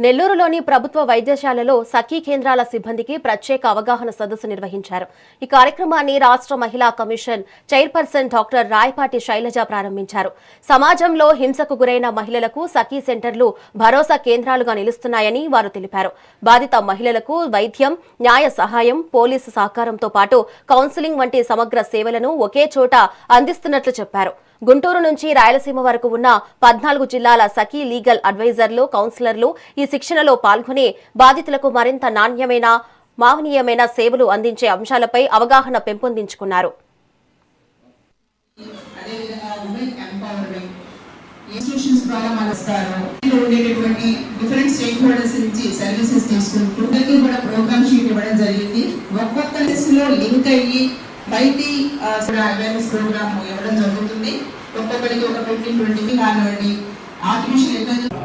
నెల్లూరులోని ప్రభుత్వ వైద్యశాలలో సఖీ కేంద్రాల సిబ్బందికి ప్రత్యేక అవగాహన సదస్సు నిర్వహించారు. ఈ కార్యక్రమాన్ని రాష్ట్ర మహిళా commission chairperson doctor Rayapati Shailaja ప్రారంభించారు. సమాజంలో హింసకు గురైన మహిళలకు సఖీ సెంటర్లు భరోసా కేంద్రాలుగా నిలుస్తున్నాయని వారు తెలిపారు. బాధిత మహిళలకు వైద్యం, న్యాయ సహాయం, పోలీసు సహకారంతో పాటు కౌన్సిలింగ్ వంటి సమగ్ర సేవలను ఒకే చోట అందిస్తున్నట్లు చెప్పారు. గుంటూరు నుంచి రాయలసీమ వరకు ఉన్న 14 జిల్లాల సఖీ లీగల్ అడ్వైజర్లు, కౌన్సిలర్లు ఈ శిక్షణలో పాల్గొని బాధితులకు మరింత నాణ్యమైన, మానవీయమైన సేవలు అందించే అంశాలపై అవగాహన పెంపొందించుకున్నారు. బయటి అవేర్నెస్ ప్రోగ్రామ్ ఇవ్వడం జరుగుతుంది. ఒక్కొక్కరికి ఒక 15-20 కానివ్వండి, ఆర్టిఫిషియల్ ఇంటెలిజెన్స్